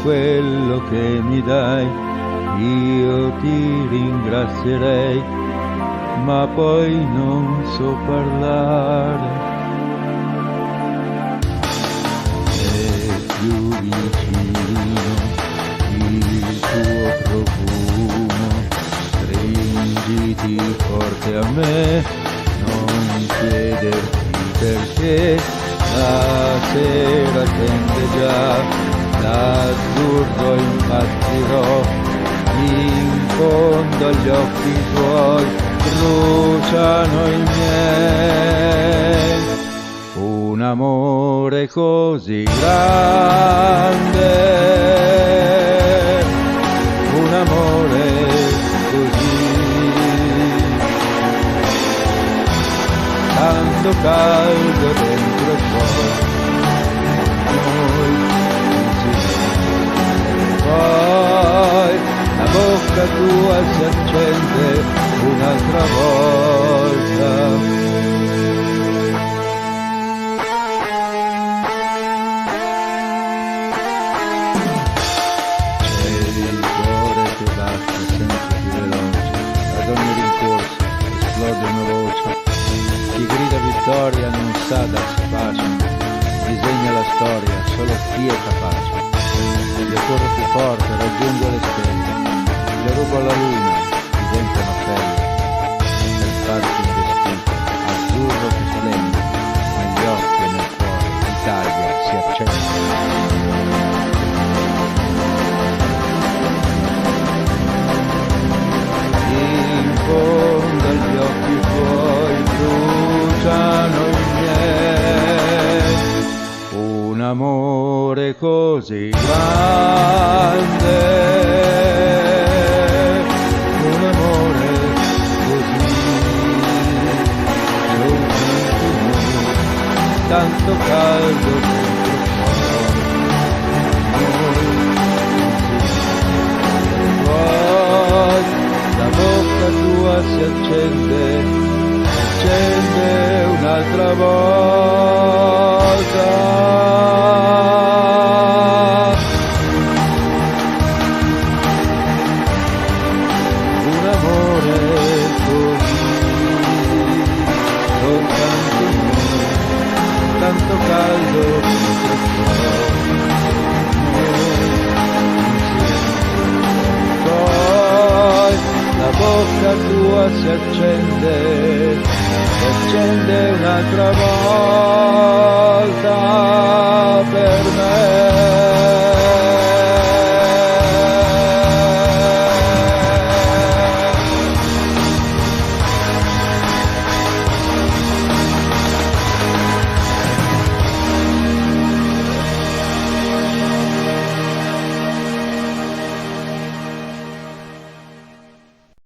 quello che mi dai, io ti ringrazierei, ma poi non so parlare. È più vicino il tuo profumo, stringiti forte a me, non chiederti perché, la sera tende già, l'azzurro impazzirò, in fondo agli occhi tuoi bruciano i miei. Un amore così grande, un amore così, tanto caldo dentro e fuori, noi poi la bocca tua si accende un'altra volta. Ad ogni rincorso esplode una voce, chi grida vittoria non sa darsi pace, disegna la storia solo chi è capace. Io corro più forte, raggiungo le stelle, le rubo alla luna, diventano pelle, per farti un vestito azzurro che splende, negli occhi e nel cuore l'Italia si accende. In fondo agli occhi tuoi bruciano i miei, un amore così grande, un amore così, tanto caldo dentro noi, la bocca tua si accende un'altra volta. Un amore così, con tanto caldo dentro poi la bocca tua si accende un'altra volta per me.